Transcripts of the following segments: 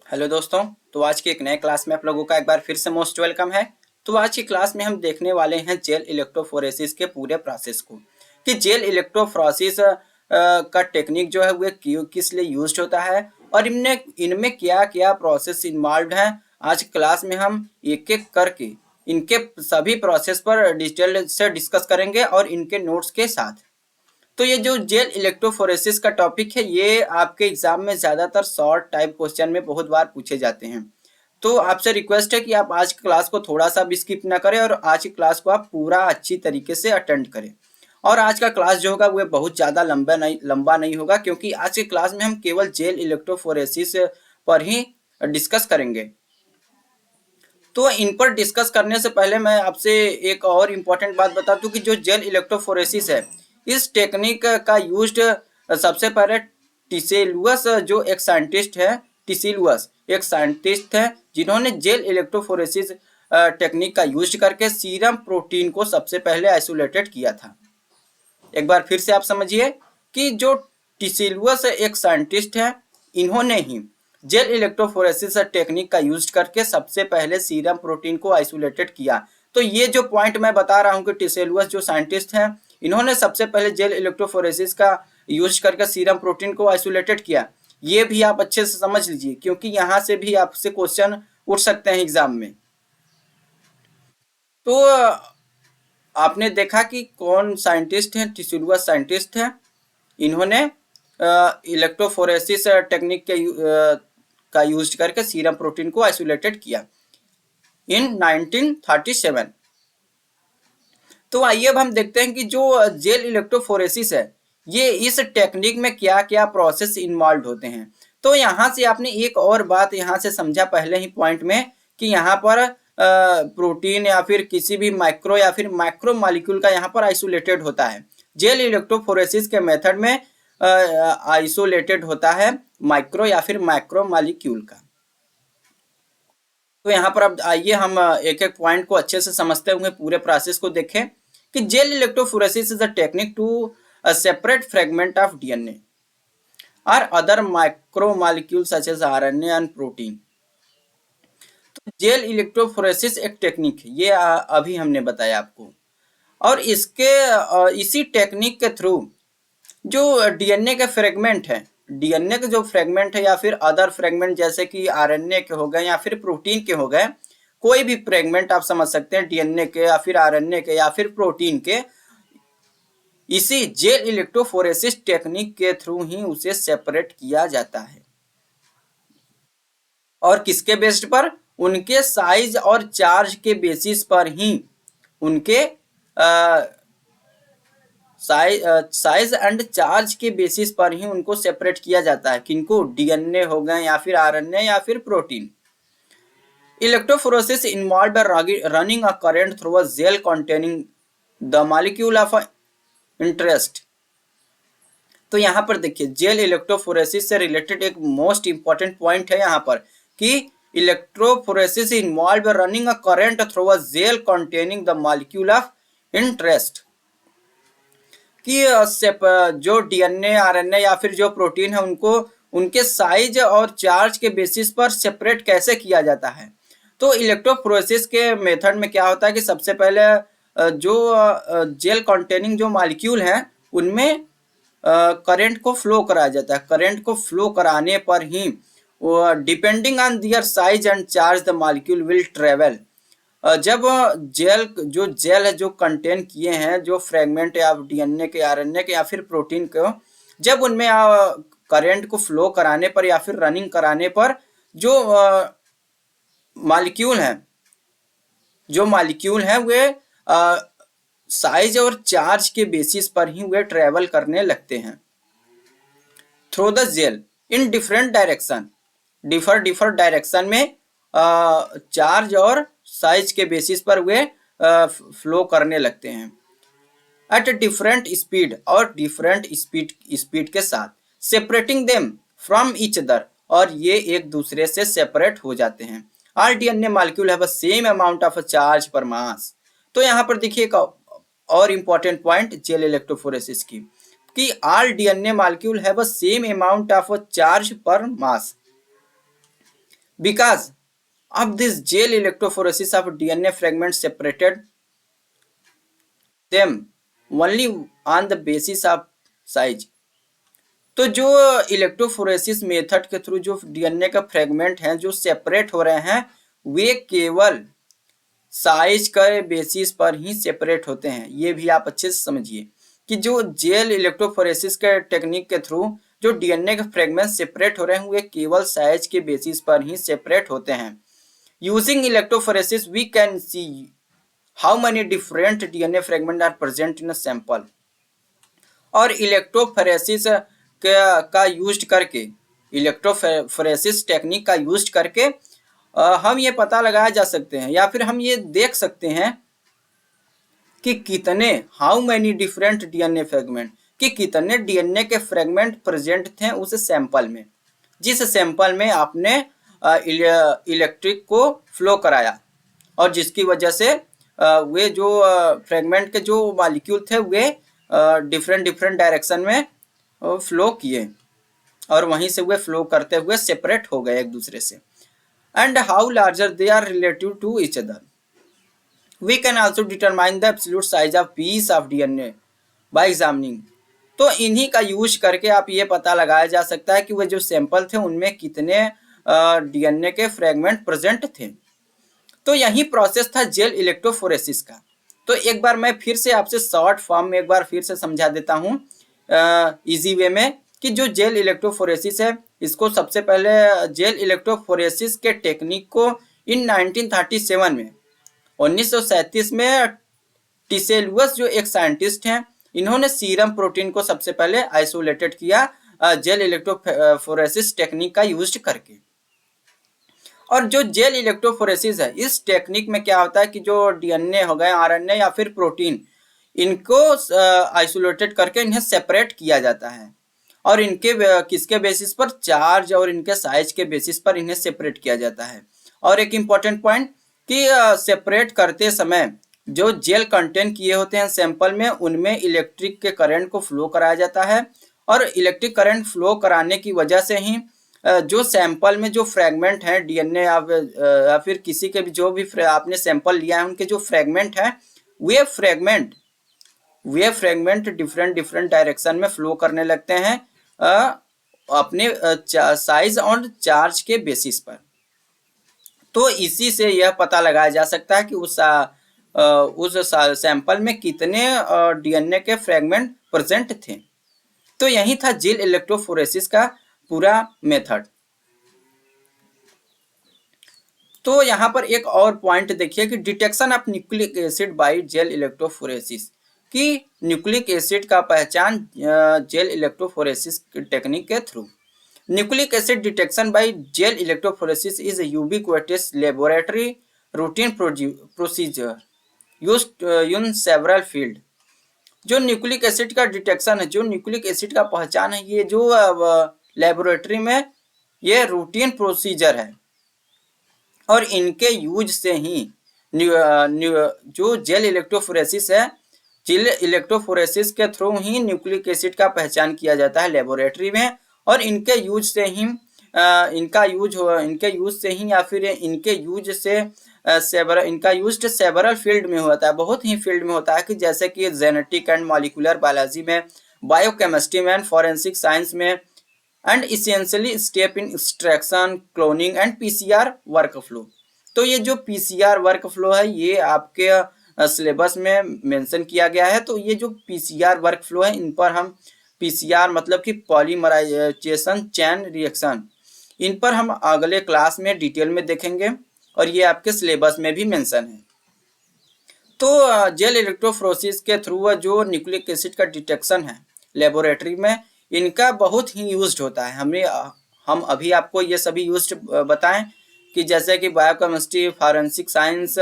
Hello दोस्तों। तो आज की एक नए क्लास में आप लोगों का एक बार फिर से मोस्ट वेलकम है। तो आज की क्लास में हम देखने वाले हैं जेल इलेक्ट्रोफोरेसिस के पूरे प्रोसेस को कि जेल इलेक्ट्रोफोरेसिस का टेक्निक जो है वो किस लिए यूज्ड होता है और इनमें इनमें क्या क्या प्रोसेस इन्वॉल्व हैं। आज क्लास में हम एक एक करके इनके सभी प्रोसेस पर डिटेल से डिस्कस करेंगे और इनके नोट्स के साथ। तो ये जो जेल इलेक्ट्रोफोरेसिस का टॉपिक है ये आपके एग्जाम में ज्यादातर शॉर्ट टाइप क्वेश्चन में बहुत बार पूछे जाते हैं। तो आपसे रिक्वेस्ट है कि आप आज की क्लास को थोड़ा सा भी स्किप ना करें और आज की क्लास को आप पूरा अच्छी तरीके से अटेंड करें। और आज का क्लास जो होगा वो बहुत ज़्यादा लंबा नहीं होगा, क्योंकि आज की क्लास में हम केवल जेल इलेक्ट्रोफोरेसिस पर ही डिस्कस करेंगे। तो इन पर डिस्कस करने से पहले मैं आपसे एक और इम्पोर्टेंट बात बता दूं कि जो जेल इलेक्ट्रोफोरेसिस है इस टेक्निक का यूज सबसे पहले टिसेलुअस जो एक साइंटिस्ट है, टिसेलुअस एक साइंटिस्ट है जिन्होंने जेल इलेक्ट्रोफोरेसिस टेक्निक का यूज करके सीरम प्रोटीन को सबसे पहले आइसोलेटेड किया था। एक बार फिर से आप समझिए कि जो टिसेलुअस एक साइंटिस्ट है, इन्होंने ही जेल इलेक्ट्रोफोरेसिस टेक्निक का यूज करके सबसे पहले सीरम प्रोटीन को आइसोलेटेड किया। तो ये जो पॉइंट मैं बता रहा हूँ कि टिसेलुअस जो साइंटिस्ट हैं इन्होंने सबसे पहले जेल इलेक्ट्रोफोरेसिस का यूज करके सीरम प्रोटीन को आइसोलेटेड किया, ये भी आप अच्छे से समझ लीजिए क्योंकि यहाँ से भी आपसे क्वेश्चन उठ सकते हैं एग्जाम में। तो आपने देखा कि कौन साइंटिस्ट हैं, टिसेलुअस साइंटिस्ट हैं। इन्होंने इलेक्ट्रोफोरेसिस टेक्निक का यूज करके सीरम प्रोटीन को आइसोलेटेड किया इन 1937। तो आइए अब हम देखते हैं कि जो जेल इलेक्ट्रोफोरेसिस है ये इस टेक्निक में क्या क्या प्रोसेस इन्वॉल्व होते हैं। तो यहाँ से आपने एक और बात यहाँ से समझा पहले ही पॉइंट में कि यहाँ पर प्रोटीन या फिर किसी भी माइक्रो या फिर माइक्रो मॉलिक्यूल का यहाँ पर आइसोलेटेड होता है। जेल इलेक्ट्रोफोरेसिस के मेथड में आइसोलेटेड होता है माइक्रो या फिर माइक्रो मॉलिक्यूल का। तो यहाँ पर अब आइए हम एक एक पॉइंट को अच्छे से समझते हुए पूरे प्रोसेस को देखें कि gel electrophoresis is a technique to separate fragment of DNA और other micro molecule such as RNA and protein. तो जेल इलेक्ट्रोफोरेसिस एक टेक्निक है, ये अभी हमने बताया आपको। और इसी टेक्निक के थ्रू जो डीएनए के फ्रेगमेंट है, डीएनए के जो फ्रेगमेंट है या फिर अदर फ्रेगमेंट जैसे कि आरएनए के हो गए या फिर प्रोटीन के हो गए, कोई भी फ्रेगमेंट आप समझ सकते हैं डीएनए के या फिर आरएनए के या फिर प्रोटीन के, इसी जेल इलेक्ट्रोफोरेसिस टेक्निक के थ्रू ही उसे सेपरेट किया जाता है। और किसके बेस्ड पर? उनके साइज और चार्ज के बेसिस पर ही उनके साइज एंड चार्ज के बेसिस पर ही उनको सेपरेट किया जाता है। किनको? डीएनए हो गए या फिर आरएनए या फिर protein. Electrophoresis involve running a current through a gel containing the molecule of interest. तो यहाँ पर देखिए जेल इलेक्ट्रोफोरेसिस से रिलेटेड एक मोस्ट इंपॉर्टेंट पॉइंट है यहाँ पर कि electrophoresis involve running a current through a gel containing the molecule of interest. कि जो डीएनए आरएनए या फिर जो प्रोटीन है उनको उनके साइज और चार्ज के बेसिस पर सेपरेट कैसे किया जाता है। तो इलेक्ट्रोफोरेसिस के मेथड में क्या होता है कि सबसे पहले जो जेल कंटेनिंग जो मॉलिक्यूल है उनमें करंट को फ्लो कराया जाता है। करंट को फ्लो कराने पर ही depending on their size and charge the molecule will travel. जब जेल है जो कंटेन किए हैं जो फ्रेगमेंट या डीएनए के आरएनए के या फिर प्रोटीन को, जब उनमें करंट को फ्लो कराने पर या फिर रनिंग कराने पर जो मॉलिक्यूल हैं वे साइज और चार्ज के बेसिस पर ही वे ट्रेवल करने लगते हैं through the gel in different direction. Differ direction में चार्ज और साइज के बेसिस पर वे फ्लो करने लगते हैं एट डिफरेंट स्पीड और डिफरेंट स्पीड के साथ, separating them from each other, और ये एक दूसरे से सेपरेट हो जाते हैं। All DNA molecule have a same amount of charge per मास। तो यहाँ पर देखिए एक और इंपॉर्टेंट पॉइंट जेल इलेक्ट्रोफोरेसिस की कि all DNA molecule have a same amount of charge per mass. Because of this gel electrophoresis of DNA fragments separated them only on the basis of size। तो जो electrophoresis method के through जो DNA का fragment हैं जो separate हो रहे हैं, वे केवल साइज के बेसिस पर ही सेपरेट होते हैं। ये भी आप अच्छे से समझिए कि जो जेल इलेक्ट्रोफोरेसिस के टेक्निक के थ्रू जो डीएनए के फ्रेगमेंट सेपरेट हो रहे हैं, वे केवल साइज के बेसिस पर ही सेपरेट होते हैं। Using electrophoresis we can see how many different DNA fragment are present in a sample. और इलेक्ट्रोफोरेसिस का यूज करके, इलेक्ट्रोफोरेसिस टेक्निक का यूज करके हम ये पता लगाया जा सकते हैं या फिर हम ये देख सकते हैं कि कितने how many different DNA fragment, कि कितने डीएनए के फ्रेगमेंट प्रेजेंट थे उस सैंपल में, जिस सैंपल में आपने इलेक्ट्रिक को फ्लो कराया और जिसकी वजह से वे जो फ्रेगमेंट के जो मॉलिक्यूल थे वे डिफरेंट डिफरेंट डायरेक्शन में फ्लो किए और वहीं से वे फ्लो करते हुए सेपरेट हो गए एक दूसरे से। And how larger they are relative to each other. We can also determine the absolute size of piece of DNA by examining. तो इन्हीं का यूज करके आप ये पता लगाया जा सकता है कि वे जो सैंपल थे उनमें कितने डीएनए के फ्रेगमेंट प्रेजेंट थे। तो यही प्रोसेस था जेल इलेक्ट्रोफोरेसिस का। तो एक बार मैं फिर से आपसे शॉर्ट फॉर्म में एक बार फिर से समझा देता हूँ इजी वे में कि जो जेल इलेक्ट्रोफोरेसिस है, इसको सबसे पहले जेल इलेक्ट्रोफोरेसिस के टेक्निक को इन 1937 में 1937 में टिसेलुअस जो एक साइंटिस्ट हैं, इन्होंने सीरम प्रोटीन को सबसे पहले आइसोलेटेड किया जेल इलेक्ट्रोफोरेसिस टेक्निक का यूज करके। और जो जेल इलेक्ट्रोफोरेसिस है, इस टेक्निक में क्या होता है कि जो डीएनए हो गए, आरएनए या फिर प्रोटीन, इनको आइसोलेटेड करके इन्हें सेपरेट किया जाता है और इनके किसके बेसिस पर, चार्ज और इनके साइज के बेसिस पर इन्हें सेपरेट किया जाता है। और एक इम्पॉर्टेंट पॉइंट कि सेपरेट करते समय जो जेल कंटेन किए होते हैं सैंपल में, उनमें इलेक्ट्रिक के करंट को फ्लो कराया जाता है और इलेक्ट्रिक करंट फ्लो कराने की वजह से ही जो सैंपल में जो फ्रेगमेंट है डीएनए या फिर किसी के भी जो भी आपने सैंपल लिया है उनके जो फ्रेगमेंट है, वे फ्रेगमेंट डिफरेंट डिफरेंट डायरेक्शन में फ्लो करने लगते हैं अपने साइज और चार्ज के बेसिस पर। तो इसी से यह पता लगाया जा सकता है कि उस सैंपल में कितने डीएनए के फ्रेगमेंट प्रेजेंट थे। तो यही था जेल इलेक्ट्रोफोरेसिस का पूरा मेथड। तो यहाँ पर एक और पॉइंट देखिए कि detection of nucleic acid by gel electrophoresis, कि न्यूक्लिक एसिड का पहचान जेल इलेक्ट्रोफोरेसिस टेक्निक के through. Nucleic acid detection bye jail electrophoresis is ubiquitous laboratory routine procedure used in several field. जो न्यूक्लिक एसिड का detection है, जो nucleic acid का पहचान है, ये जो लेबोरेटरी में ये रूटीन प्रोसीजर है और इनके यूज से ही जो जेल इलेक्ट्रोफोरेसिस है, जेल इलेक्ट्रोफोरेसिस के थ्रू ही न्यूक्लिक एसिड का पहचान किया जाता है लेबोरेटरी में और इनके यूज से ही इनके यूज से ही या फिर इनके यूज से इनका यूज सेवरल फील्ड में होता है, बहुत ही फील्ड में होता है कि जैसे कि जेनेटिक एंड मॉलिक्यूलर बायोलॉजी में, बायोकेमिस्ट्री में एंड फॉरेंसिक साइंस में, and essentially step in extraction, cloning and PCR work flow. तो ये जो पीसीआर वर्क फ्लो है ये आपके सिलेबस में मेंशन किया गया है। तो ये जो पीसीआर वर्क फ्लो है, इन पर हम पीसीआर मतलब कि पॉलीमराइजेशन चेन रिएक्शन, इन पर हम अगले क्लास में डिटेल में देखेंगे और ये आपके सिलेबस में भी मेंशन है। तो जेल इलेक्ट्रोफोरेसिस के थ्रू जो न्यूक्लिक एसिड का डिटेक्शन है लेबोरेटरी में, इनका बहुत ही यूज्ड होता है। हम अभी आपको ये सभी यूज्ड बताएं कि जैसे कि बायोकेमिस्ट्री, फॉरेंसिक साइंस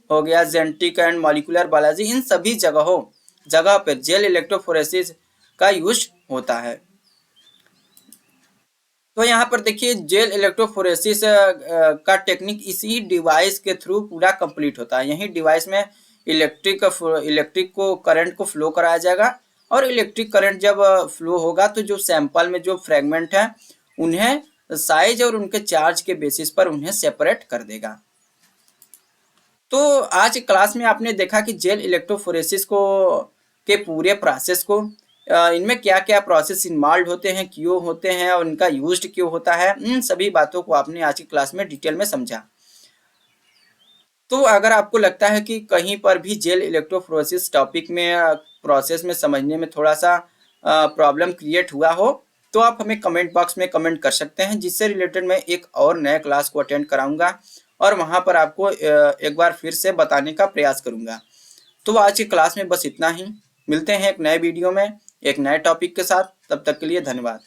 हो गया, जेनेटिक एंड मॉलिक्यूलर बायोलॉजी, इन सभी जगह पे जेल इलेक्ट्रोफोरेसिस का यूज होता है। तो यहाँ पर देखिए जेल इलेक्ट्रोफोरेसिस का टेक्निक इसी डिवाइस के थ्रू पूरा कंप्लीट होता है। यही डिवाइस में इलेक्ट्रिक को करंट को फ्लो कराया जाएगा और इलेक्ट्रिक करंट जब फ्लो होगा तो जो सैंपल में जो फ्रेगमेंट है उन्हें साइज और उनके चार्ज के बेसिस पर उन्हें सेपरेट कर देगा। तो आज की क्लास में आपने देखा कि जेल इलेक्ट्रोफोरेसिस को के पूरे प्रोसेस को, इनमें क्या क्या प्रोसेस इन्वॉल्व होते हैं, क्यों होते हैं और इनका यूज्ड क्यों होता है, इन सभी बातों को आपने आज की क्लास में डिटेल में समझा। तो अगर आपको लगता है कि कहीं पर भी जेल इलेक्ट्रोफोरेसिस टॉपिक में प्रोसेस में समझने में थोड़ा सा प्रॉब्लम क्रिएट हुआ हो, तो आप हमें कमेंट बॉक्स में कमेंट कर सकते हैं, जिससे रिलेटेड मैं एक और नए क्लास को अटेंड कराऊंगा और वहां पर आपको एक बार फिर से बताने का प्रयास करूंगा। तो आज की क्लास में बस इतना ही। मिलते हैं एक नए वीडियो में एक नए टॉपिक के साथ। तब तक के लिए धन्यवाद।